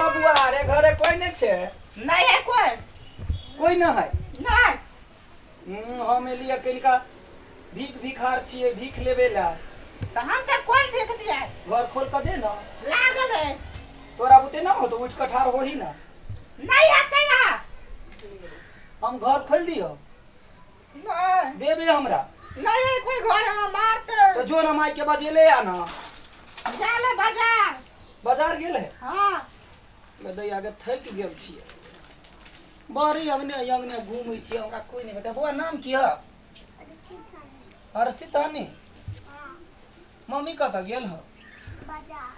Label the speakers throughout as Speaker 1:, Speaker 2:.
Speaker 1: बबुआ रे घरे कोई नहीं छे?
Speaker 2: नहीं है कोई।
Speaker 1: कोई न है?
Speaker 2: नहीं।
Speaker 1: हम एलिए कनिका भिखार छिए, भीख लेबे ला।
Speaker 2: तो हम तो कौन भीख दिया?
Speaker 1: घर खोल कर दे ना।
Speaker 2: लागल है।
Speaker 1: तोरा बुते ना हो तो उठ कठार हो ही ना।
Speaker 2: नहीं आते ना।
Speaker 1: हम घर खोल दियो।
Speaker 2: नहीं।
Speaker 1: देबे हमरा।
Speaker 2: नहीं है कोई घर हम मारते।
Speaker 1: तो जो ना माई के बजे ले आना।
Speaker 2: जाले बाजार।
Speaker 1: बाजार गेल है?
Speaker 2: हाँ।
Speaker 1: लदई आगे थक गेल छिए। बारी अंगने घूमै छिए, हमरा कोई नहीं बता। बुआ नाम की है? हर्षितानी। मम्मी कतऽ गेल ह?
Speaker 3: बाजार।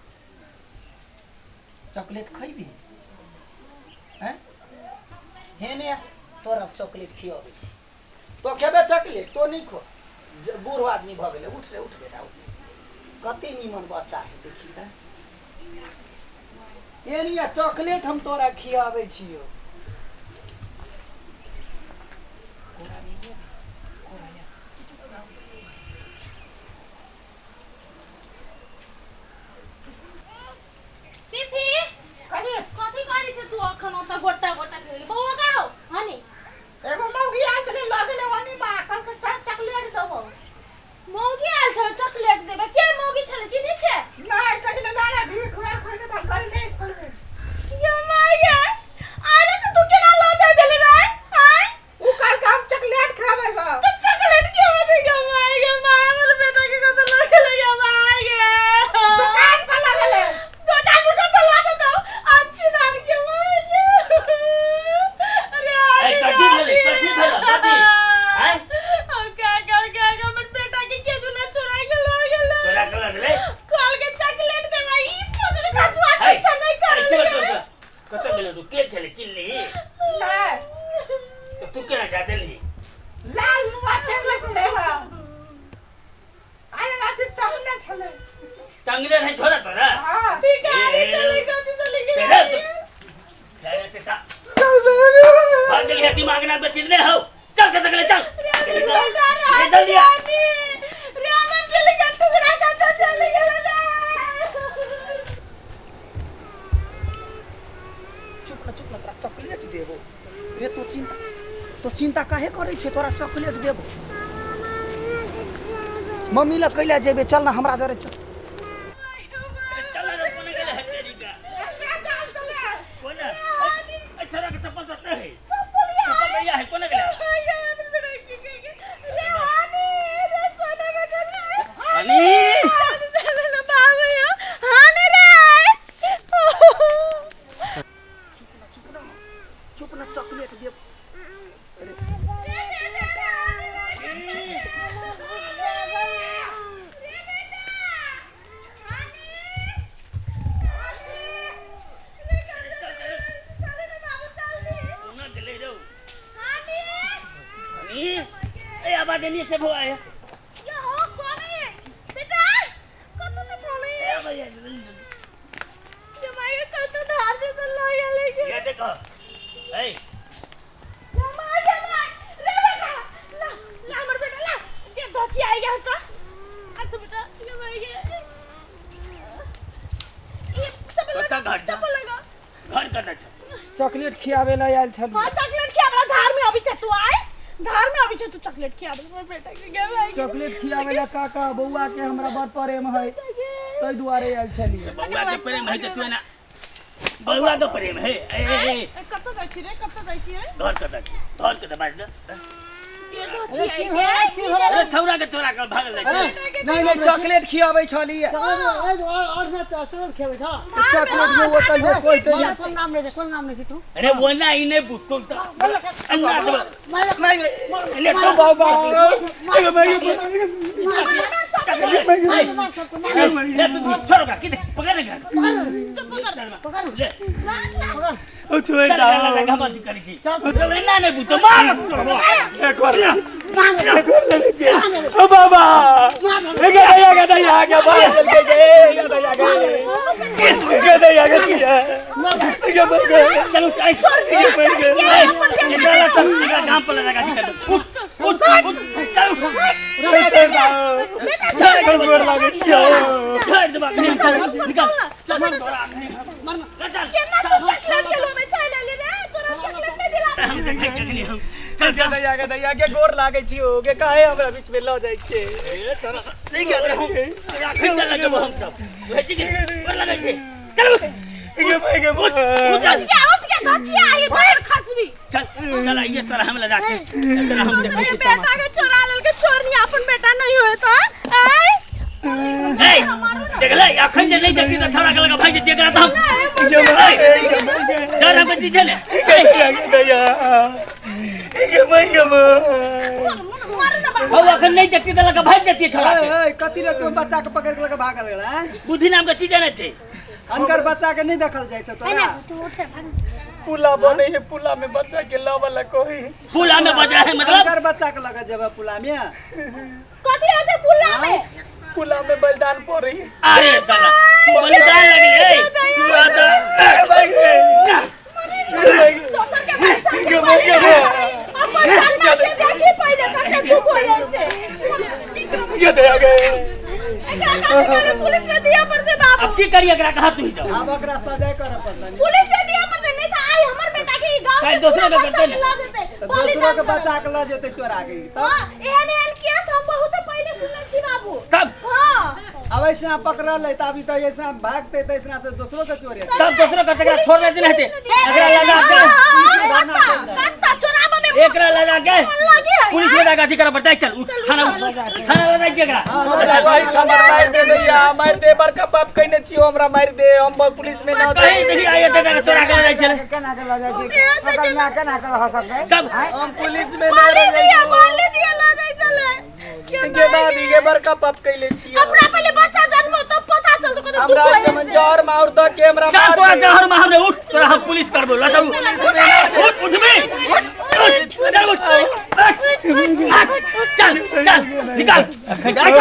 Speaker 1: चॉकलेट खइबी? हैं? हेने तोरा चॉकलेट खियाबै छी। तो खेबे चॉकलेट? तो नहीं खो। बूढ़ आदमी भ गेले। उठ रे उठ बेटा उठ। कते नीमन बच्चा है देखी त। एनिया चॉकलेट हम तोरा खियाबै छियो।
Speaker 3: पिपी कथी करी छ तू अखन ओता गोटा गोटा खेली बौआ का हो हनी
Speaker 2: एगो मौगी आल छले लगले वनी मा कल के चॉकलेट देबो।
Speaker 3: मौगी आल छ चॉकलेट देबे के मौगी छले चिन्ही छे?
Speaker 2: नहीं कजले दाना भीख हुआ खोल के हम घर नहीं खोलबे।
Speaker 3: ये माय गे अरे तू केना ला जाय देले रे? हाय
Speaker 2: उ कल के हम चॉकलेट खाबेगा।
Speaker 3: तो चॉकलेट के मत गे माय गे माय हमर बेटा के कत लगे लगे माय गे
Speaker 2: दुकान पर लगले।
Speaker 3: गोटा गोटा तो ला दे तो अच्छी नार के माय गे अरे
Speaker 4: ए कथी भेले कथी हैं?
Speaker 3: क्या हमर बेटा के दुना चुरा के लो गेले।
Speaker 4: तोरा के लगले?
Speaker 3: कॉल के चॉकलेट दे भाई पोदरे खसवा
Speaker 4: हे
Speaker 3: अच्छा नहीं कर।
Speaker 4: चल कत गेले तू के छले चिल्ली?
Speaker 2: नहीं
Speaker 4: तो तू केना जा देली?
Speaker 2: लाल नुआ फेंकले छले हम। आले ना तू टंगने छले।
Speaker 4: टांगले नहीं छोड़ा तोरा?
Speaker 2: हां
Speaker 3: भिखारी चले गई
Speaker 4: तेरे सारे से का भाग गई है दिमाग ना बचित नहीं हो। चल कत गेले चल ये दल दिया
Speaker 3: रे हमर दिल का टुकड़ा का चले गेले ना।
Speaker 1: चुप ना तोरा चॉकलेट देबो। रे तो चिंता काहे करे छे? तोरा चॉकलेट देबो। मम्मी ला कैला जेबे? चल ना हमरा जरे चल।
Speaker 4: चल रे कोने गेले है तेरी का कोने अच्छा का चप्पल तो नहीं चप्पल भैया है कोने गेले?
Speaker 1: चुप ना चॉकलेट दे।
Speaker 4: ए आवाज देनी से भो आया
Speaker 3: ये हो कौन है बेटा? कत से फोन है?
Speaker 4: ए भैया
Speaker 3: ये माय के कत धार से तो लो गेले के।
Speaker 4: ये देखो ए
Speaker 3: माय रे बेटा ला हमर बेटा ला ये धोती आई गया का। आ तो बेटा ये माय के ये सब
Speaker 4: कत घर जा
Speaker 3: बोलेगा
Speaker 4: घर कत छ?
Speaker 1: चॉकलेट खियावे ला आयल छल।
Speaker 3: हां चॉकलेट खियाबला धार में अभी छ तू आए धार में अभी छ तू चॉकलेट खियाबे मोर बेटा के गे भाई
Speaker 1: चॉकलेट खियावे ला काका बौआ के हमरा बड़ प्रेम है, तई दुआरे आयल छली।
Speaker 4: बउआ के प्रेम है तो ना बउआ के प्रेम है। ए
Speaker 3: कत जाई छी रे कत जाई छी रे
Speaker 4: घर के बाज दे
Speaker 3: ये धोती आई गया।
Speaker 4: अरे छौरा के चोरा के भागल जाय
Speaker 1: नहीं चॉकलेट खियावे छली।
Speaker 5: और मैं चॉकलेट खेबे था।
Speaker 1: चॉकलेट में बोतल में कोई तो
Speaker 5: कौन नाम ले तू?
Speaker 4: अरे वो ना इने बुतुल तो अन्ना तो नहीं ले तो
Speaker 1: बाबा
Speaker 4: ले तू छोड़ का किधर पकड़ेगा ले ओ छोड़ डाल का मत करी छी ना नहीं बुतो मार एक बार ओ बाबा ये गया आ गया बाहर चल के चलो ये मर गए ये डाला तो गांव पर लगा दी उठ चलो चल गोर लागे छियो छोड़ दे बात निकाल चल चल
Speaker 1: दैया के गोर लागे छी हो के काहे हमरा बीच में ल जाय छे
Speaker 4: ए तोरा नहीं क्या हम खरीद लगे हम सब भेज के बोल लगे छे चल
Speaker 1: के भाई के
Speaker 4: उठ
Speaker 3: उठ के दचिया आई बाहर खसबी
Speaker 4: चल चल ये तरह हम लगा के तेरा हम देख के
Speaker 3: बेटा के चोरा लेल के चोरनी अपन बेटा नहीं होए तो आई
Speaker 4: ए देख ले अखन जे नहीं देखी त थोड़ा के लगा भाई जे देख रहा था हम डर हम जी ले
Speaker 1: दैया के भाई के
Speaker 4: हो अखन नहीं देखती त लगा भाई देती छोरा के
Speaker 5: ए कति रे तू बच्चा के पकड़ के लगे भागल गेला हैं
Speaker 4: बुद्धि नाम के चीज है छे
Speaker 5: अनकर बच्चा के नहीं देखल जाय छै तोरा
Speaker 1: पुला बने है पुला में बच्चा के ल वाला कोई
Speaker 4: पुला में बजा है मतलब
Speaker 5: अनकर बच्चा के लगे जेबा पुला में
Speaker 3: कथि होते पुल्ला में
Speaker 1: पुला में बलिदान पड़ी
Speaker 4: अरे साला तू बलिदान लगले ए तू आता
Speaker 1: भाई
Speaker 3: के भाई अपन जान के देखी पहले कते दुख होय से
Speaker 1: ये दे गए
Speaker 3: पुलिस के दिया पर से बाबू
Speaker 4: अब की करिए एकरा कहा तू ही सब
Speaker 5: अब ओकरा सजाए करे पड़ता
Speaker 3: पुलिस के दिया पर से नहीं था आई हमर बेटा के गांव
Speaker 4: काहे दूसरे के करते ने?
Speaker 5: तो दूसरों के बच्चा के ल जेते चोरा के तब
Speaker 3: हां एहन केस हम बहुत पहले सुनने छी बाबू
Speaker 4: तब
Speaker 3: हां
Speaker 5: अब ऐसा पकड़ ले त अभी तो ऐसा भागते त ऐसा से दूसरों के चोरी
Speaker 4: तब दूसरे का टकरा छोड़ देते रहते एकरा लगा के
Speaker 3: कत्ता चोराबा में
Speaker 4: एकरा लगा के
Speaker 3: लगी है
Speaker 4: पुलिस में लगा कर पड़ता है चल उठ थाना लगा के एकरा
Speaker 1: भाई हमरा मार दे भैया मार दे बड़का बाप कहने छी हमरा मार दे हम पुलिस में ना
Speaker 4: कहीं नहीं आए थे चोरा के ले चले
Speaker 5: केना के ल जाय छै पकड़ में केना के रह सकते
Speaker 4: तब
Speaker 1: हम पुलिस में ना
Speaker 3: बोले दिया ला जाई चले
Speaker 1: के दादी के बड़का बाप कहले छी
Speaker 3: अपना पहले बच्चा जन्म तो पता चल तो
Speaker 1: हमरा जमन जहर मार द के हमरा
Speaker 4: चल
Speaker 1: मार
Speaker 4: तोरा जहर मार रे उठ तोरा हम पुलिस करबो लटाऊ उठ बे चल चल निकाल निकाल